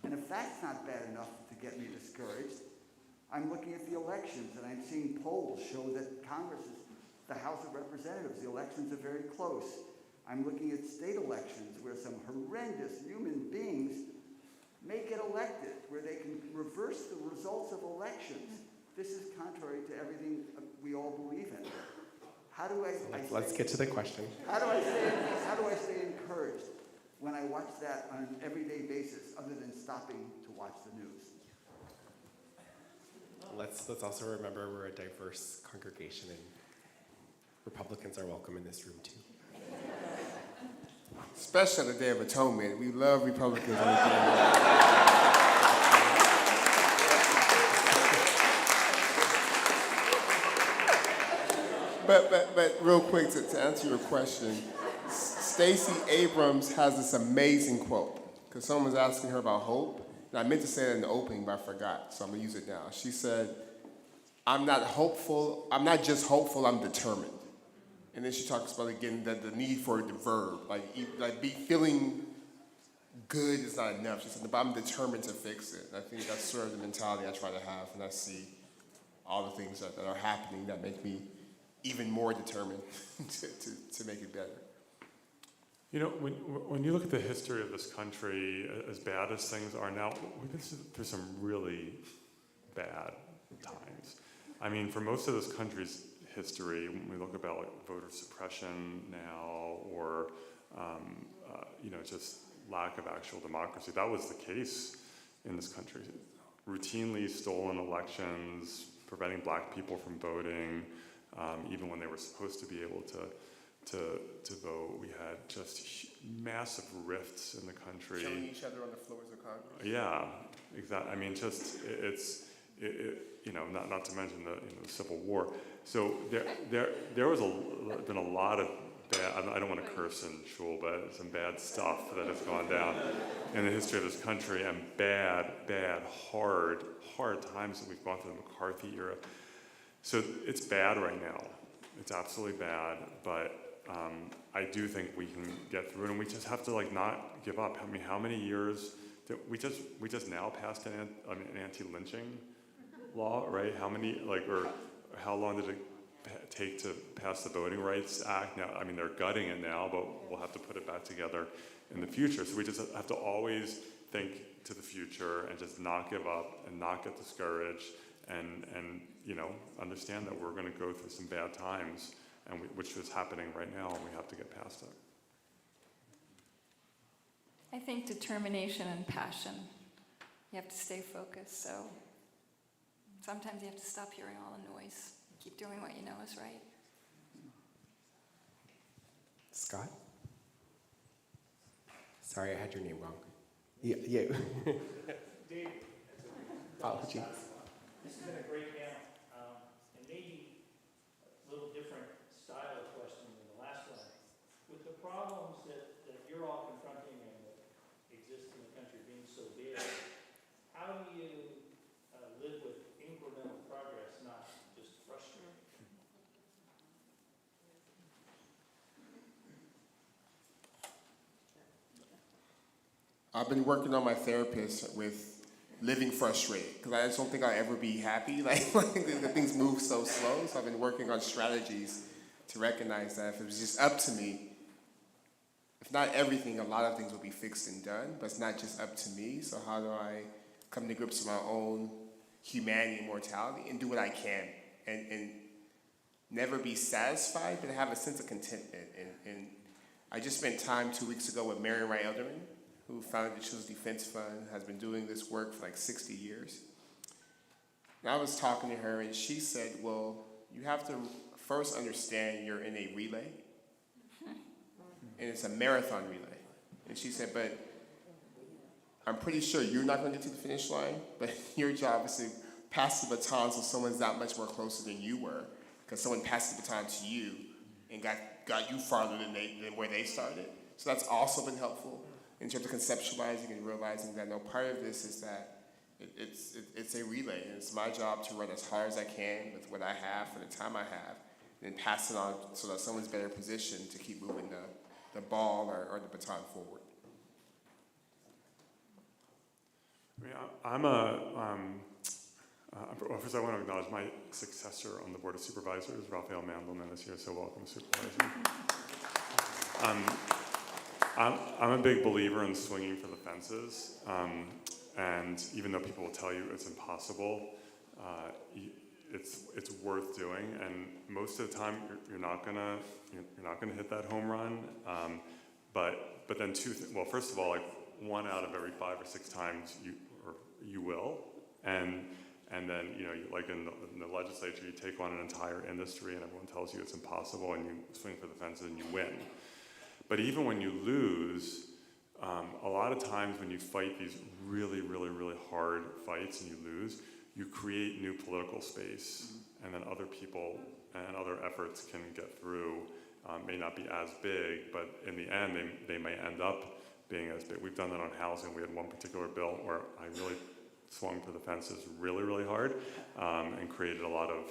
And if that's not bad enough to get me discouraged, I'm looking at the elections, and I'm seeing polls show that Congress is the House of Representatives. The elections are very close. I'm looking at state elections where some horrendous human beings may get elected, where they can reverse the results of elections. This is contrary to everything we all believe in. How do Let's get to the question. How do I stay encouraged when I watch that on an everyday basis, other than stopping to watch the news? Let's also remember we're a diverse congregation, and Republicans are welcome in this room too. Especially on the Day of Atonement. We love Republicans on the Day of Atonement. But real quick, to answer your question, Stacey Abrams has this amazing quote, because someone was asking her about hope, and I meant to say it in the opening, but I forgot, so I'm going to use it now. She said, I'm not just hopeful, I'm determined. And then she talks about, again, that the need for the verb, like be feeling good is not enough. She said, but I'm determined to fix it. And I think that's sort of the mentality I try to have when I see all the things that are happening that make me even more determined to make it better. You know, when you look at the history of this country, as bad as things are now, we've been through some really bad times. I mean, for most of this country's history, when we look about like voter suppression now, or just lack of actual democracy, that was the case in this country. Routinely stolen elections, preventing black people from voting, even when they were supposed to be able to vote. We had just massive rifts in the country. Killing each other on the floors of Congress. Yeah, exactly. I mean, just not to mention the Civil War. So there was been a lot of bad. I don't want to curse in shul, but some bad stuff that has gone down in the history of this country, and bad, hard times that we've gone through the McCarthy era. So it's bad right now. It's absolutely bad, but I do think we can get through it, and we just have to like not give up. I mean, how many years did we just now passed an anti-lynching law, right? How many or how long did it take to pass the Voting Rights Act? Now, I mean, they're gutting it now, but we'll have to put it back together in the future. So we just have to always think to the future and just not give up and not get discouraged, and understand that we're going to go through some bad times, and which is happening right now, and we have to get past it. I think determination and passion. You have to stay focused, so sometimes you have to stop hearing all the noise. Keep doing what you know is right. Scott? Sorry, I had your name wrong. Yeah. Dave. Apologies. This has been a great panel, and maybe a little different style of question than the last one. With the problems that you're all confronting and that exist in the country being so big, how do you live with incremental progress, not just frustrating? I've been working on my therapist with living frustrated, because I just don't think I'll ever be happy. Like the things move so slow. So I've been working on strategies to recognize that if it was just up to me, if not everything, a lot of things will be fixed and done, but it's not just up to me. So how do I come to grips with my own humanity and mortality and do what I can, and never be satisfied, but have a sense of contentment. And I just spent time 2 weeks ago with Mary Wright Elderman, who founded the Children's Defense Fund, has been doing this work for like 60 years. And I was talking to her, and she said, well, you have to first understand you're in a relay, and it's a marathon relay. And she said, but I'm pretty sure you're not going to get to the finish line, but your job is to pass the baton so someone's that much more closer than you were, because someone passed the baton to you and got you farther than where they started. So that's also been helpful in terms of conceptualizing and realizing that no, part of this is that it's a relay, and it's my job to run as hard as I can with what I have for the time I have, and then pass it on so that someone's better positioned to keep moving the ball or the baton forward. I mean, first I want to acknowledge my successor on the Board of Supervisors, Raphael Mandelman, is here, so welcome, Supervisor. I'm a big believer in swinging for the fences, and even though people will tell you it's impossible, it's worth doing. And most of the time, you're not gonna hit that home run. But then well, first of all, like 1 out of every 5 or 6 times you will, and then like in the legislature, you take on an entire industry, and everyone tells you it's impossible, and you swing for the fences and you win. But even when you lose, a lot of times when you fight these really, really, really hard fights and you lose, you create new political space, and then other people and other efforts can get through. May not be as big, but in the end, they may end up being as big. We've done that on housing. We had one particular bill where I really swung for the fences really, really hard, and created a lot of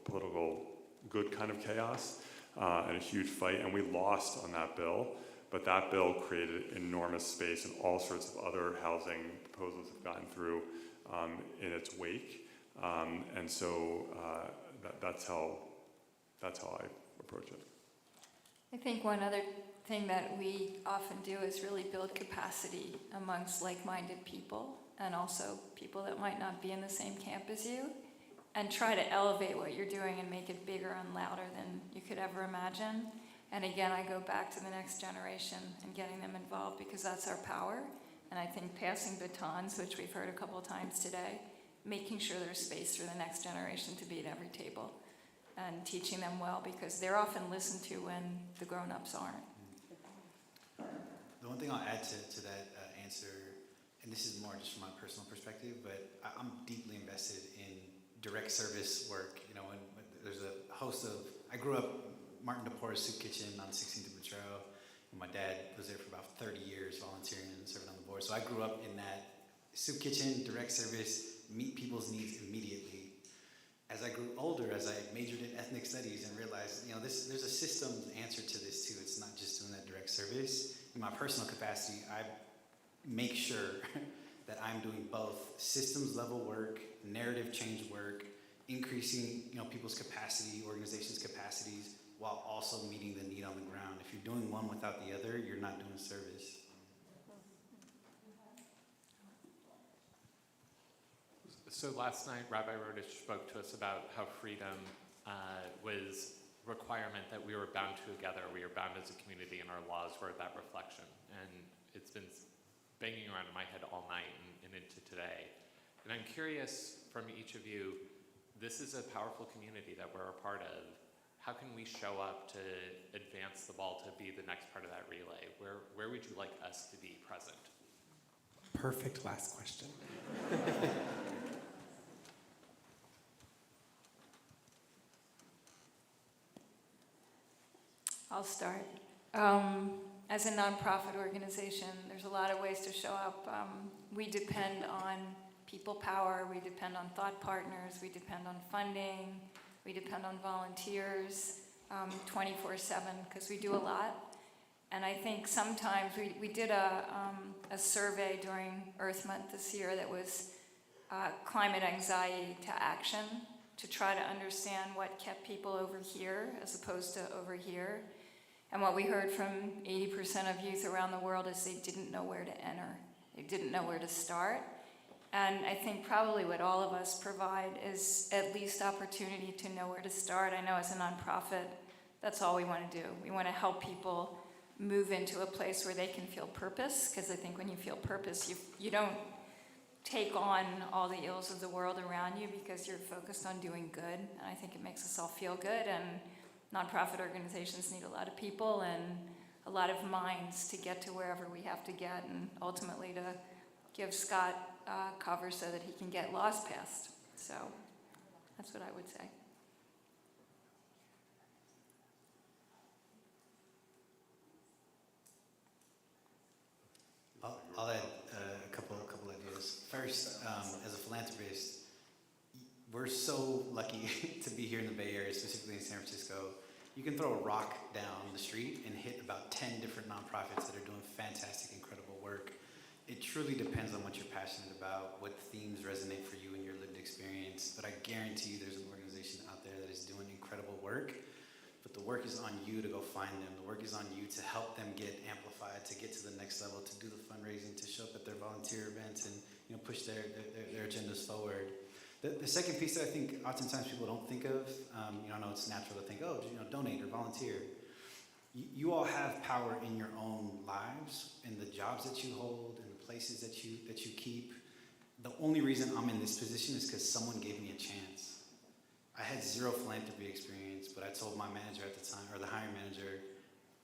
political good kind of chaos. And a huge fight, and we lost on that bill, but that bill created enormous space, and all sorts of other housing proposals have gotten through in its wake, and so that's how I approach it. I think one other thing that we often do is really build capacity amongst like-minded people, and also people that might not be in the same camp as you, and try to elevate what you're doing and make it bigger and louder than you could ever imagine. And again, I go back to the next generation and getting them involved, because that's our power. And I think passing batons, which we've heard a couple of times today, making sure there's space for the next generation to be at every table, and teaching them well, because they're often listened to when the grown-ups aren't. The one thing I'll add to that answer, and this is more just from my personal perspective, but I'm deeply invested in direct service work. When there's a host of, I grew up Martin DePore's Soup Kitchen on 16th and Potrero, and my dad was there for about 30 years volunteering and serving on the board. So I grew up in that soup kitchen, direct service, meet people's needs immediately. As as I grew older, as I majored in ethnic studies and realized, there's a systems answer to this too. It's not just doing that direct service. In my personal capacity, I make sure that I'm doing both systems level work, narrative change work, increasing people's capacity, organizations' capacities, while also meeting the need on the ground. If you're doing one without the other, you're not doing service. So last night, Rabbi Rodich spoke to us about how freedom was a requirement that we were bound together. We are bound as a community, and our laws were that reflection. And it's been banging around in my head all night and into today. And I'm curious from each of you, this is a powerful community that we're a part of. How can we show up to advance the ball to be the next part of that relay? Where would you like us to be present? Perfect last question. I'll start. As a nonprofit organization, there's a lot of ways to show up. We depend on people power, we depend on thought partners, we depend on funding, we depend on volunteers 24/7 because we do a lot. And I think sometimes we did a survey during Earth Month this year that was climate anxiety to action, to try to understand what kept people over here as opposed to over here. And what we heard from 80% of youth around the world is they didn't know where to enter. They didn't know where to start. And I think probably what all of us provide is at least opportunity to know where to start. I know as a nonprofit, that's all we want to do. We want to help people move into a place where they can feel purpose, because I think when you feel purpose, you don't take on all the ills of the world around you because you're focused on doing good. And I think it makes us all feel good. And nonprofit organizations need a lot of people and a lot of minds to get to wherever we have to get, and ultimately to give Scott cover so that he can get laws passed. So that's what I would say. I'll add a couple ideas. First, as a philanthropist, we're so lucky to be here in the Bay Area, specifically in San Francisco. You can throw a rock down the street and hit about 10 different nonprofits that are doing fantastic, incredible work. It truly depends on what you're passionate about, what themes resonate for you in your lived experience. But I guarantee you there's an organization out there that is doing incredible work. But the work is on you to go find them. The work is on you to help them get amplified, to get to the next level, to do the fundraising, to show up at their volunteer events and push their agendas forward. The second piece that I think oftentimes people don't think of, I know it's natural to think, donate or volunteer. You all have power in your own lives, in the jobs that you hold, in the places that you keep. The only reason I'm in this position is because someone gave me a chance. I had zero philanthropy experience, but I told my manager at the time, or the hiring manager,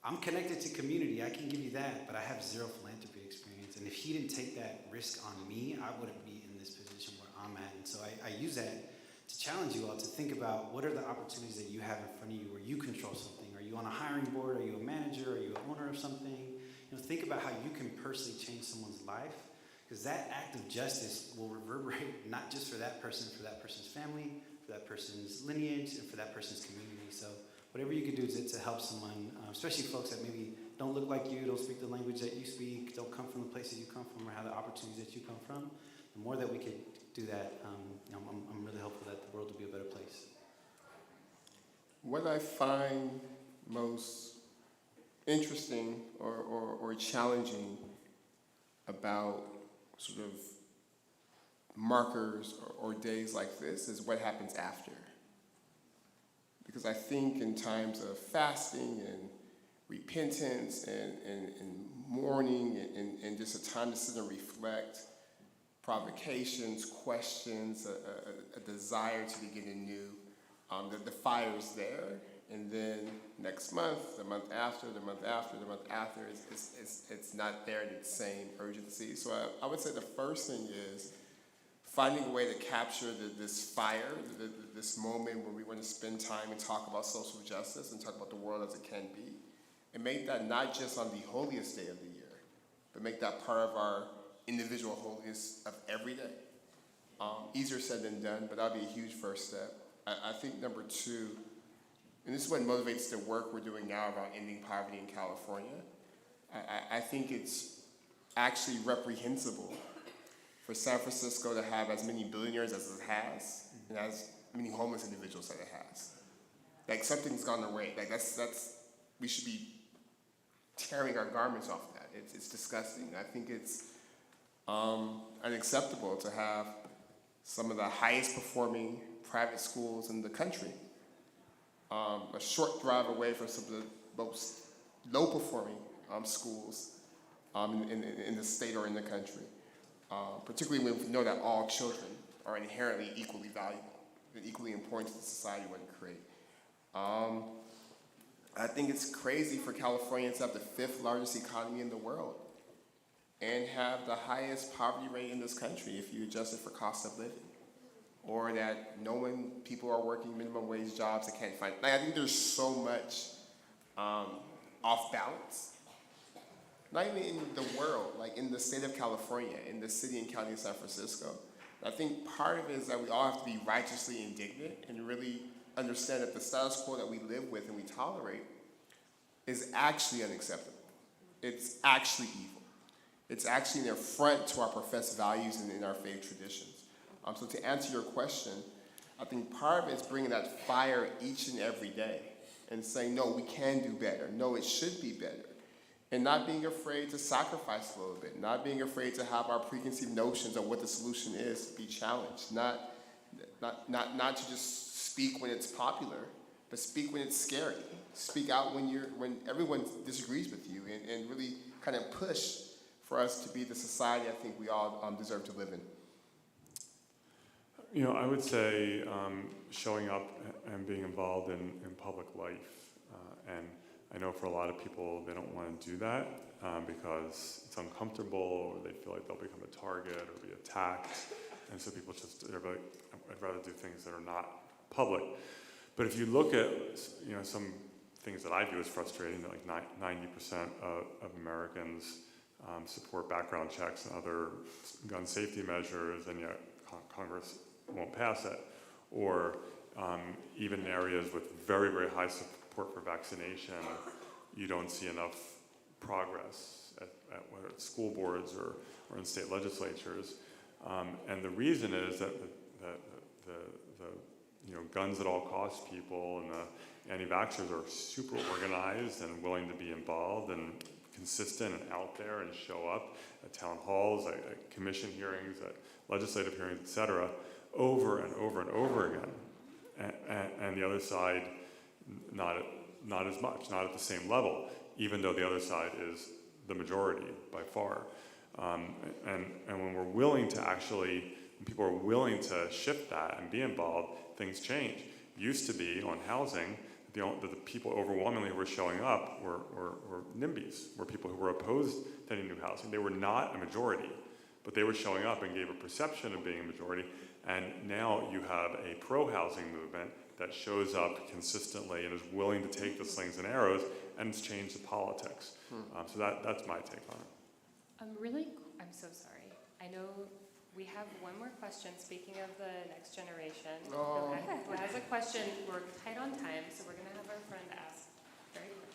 I'm connected to community, I can give you that, but I have zero philanthropy experience. And if he didn't take that risk on me, I wouldn't be in this position where I'm at. And so I use that to challenge you all to think about what are the opportunities that you have in front of you where you control something. Are you on a hiring board? Are you a manager? Are you an owner of something? Think about how you can personally change someone's life, because that act of justice will reverberate not just for that person, for that person's family, for that person's lineage, and for that person's community. So whatever you could do to help someone, especially folks that maybe don't look like you, don't speak the language that you speak, don't come from the places you come from, or have the opportunities that you come from, the more that we could do that, I'm really hopeful that the world will be a better place. What I find most interesting or challenging about sort of markers or days like this is what happens after. Because I think in times of fasting and repentance and mourning and just a time to sit and reflect, provocations, questions, a desire to begin anew, the fire's there. And then next month, the month after, the month after, the month after, it's not there in its same urgency. So I would say the first thing is finding a way to capture this fire, this moment where we want to spend time and talk about social justice and talk about the world as it can be, and make that not just on the holiest day of the year, but make that part of our individual holiness of every day. Easier said than done, but that'll be a huge first step. I think number two, and this is what motivates the work we're doing now around ending poverty in California. I think it's actually reprehensible for San Francisco to have as many billionaires as it has, and as many homeless individuals that it has. Like, something's gone away. Like, that's we should be tearing our garments off of that. It's disgusting. I think it's unacceptable to have some of the highest performing private schools in the country a short drive away from some of the most low performing schools in the state or in the country. Particularly when we know that all children are inherently equally valuable and equally important to the society we want to create. I think it's crazy for California to have the 5th largest economy in the world and have the highest poverty rate in this country if you adjust it for cost of living. Or that knowing people are working minimum wage jobs they can't find. Like, I think there's so much off balance. Not even in the world, like in the state of California, in the city and county of San Francisco. I think part of it is that we all have to be righteously indignant and really understand that the status quo that we live with and we tolerate is actually unacceptable. It's actually evil. It's actually an affront to our professed values and in our faith traditions. So to answer your question, I think part of it is bringing that fire each and every day and saying, no, we can do better. No, it should be better. And not being afraid to sacrifice a little bit, not being afraid to have our preconceived notions of what the solution is be challenged, not to just speak when it's popular, but speak when it's scary. Speak out when everyone disagrees with you, and really kind of push for us to be the society I think we all deserve to live in. You know, I would say showing up and being involved in public life. And I know for a lot of people, they don't want to do that because it's uncomfortable, or they feel like they'll become a target or be attacked. And so people they're like, I'd rather do things that are not public. But if you look at, you know, some things that I view as frustrating, that like 90% of Americans support background checks and other gun safety measures, and yet Congress won't pass it. Or even in areas with very, very high support for vaccination, you don't see enough progress at whether it's school boards or in state legislatures. And the reason is that the you know, guns at all costs people and the anti-vaxxers are super organized and willing to be involved and consistent and out there and show up at town halls, at commission hearings, at legislative hearings, et cetera, over and over and over again. And the other side, not as much, not at the same level, even though the other side is the majority by far. And when we're willing to actually, when people are willing to shift that and be involved, things change. Used to be on housing, the people overwhelmingly who were showing up were NIMBYs, were people who were opposed to any new housing. They were not a majority, but they were showing up and gave a perception of being a majority. And now you have a pro-housing movement that shows up consistently and is willing to take the slings and arrows, and it's changed the politics. So that's my take on it. I'm so sorry. I know we have one more question, speaking of the next generation. Oh. Who has a question. We're tight on time, so we're going to have our friend ask very quickly.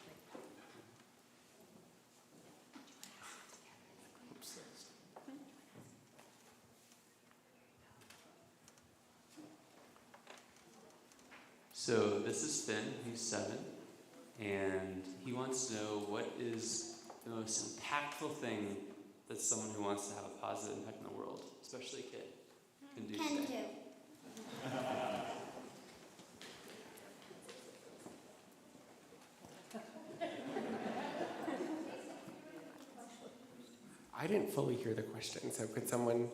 So this is Finn, he's 7, and he wants to know what is the most impactful thing that someone who wants to have a positive impact in the world, especially a kid, can do today. I didn't fully hear the question, so could someone...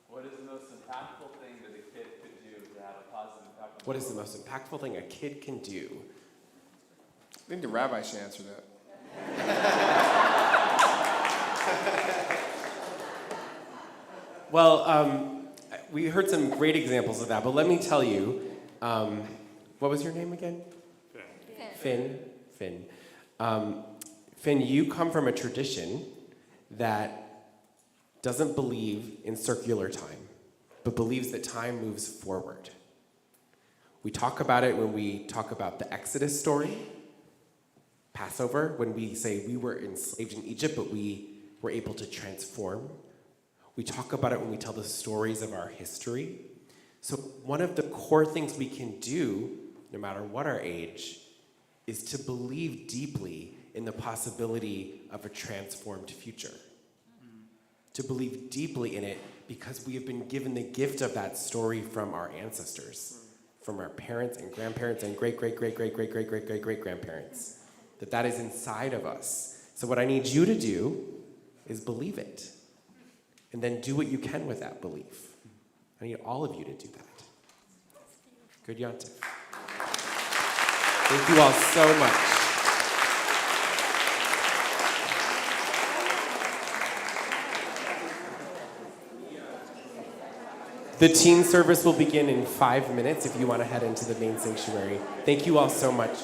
What is the most impactful thing that a kid could do to have a positive impact on the world? What is the most impactful thing a kid can do? I think the rabbi should answer that. Well, we heard some great examples of that, but let me tell you, what was your name again? Finn. Finn, you come from a tradition that doesn't believe in circular time, but believes that time moves forward. We talk about it when we talk about the Exodus story, Passover, when we say we were enslaved in Egypt, but we were able to transform. We talk about it when we tell the stories of our history. So one of the core things we can do, no matter what our age, is to believe deeply in the possibility of a transformed future. To believe deeply in it because we have been given the gift of that story from our ancestors, from our parents and grandparents and great-great-great-great-great-great-great-great-grandparents, that is inside of us. So what I need you to do is believe it, and then do what you can with that belief. I need all of you to do that. Good Yontif. Thank you all so much. The teen service will begin in 5 minutes if you want to head into the main sanctuary. Thank you all so much.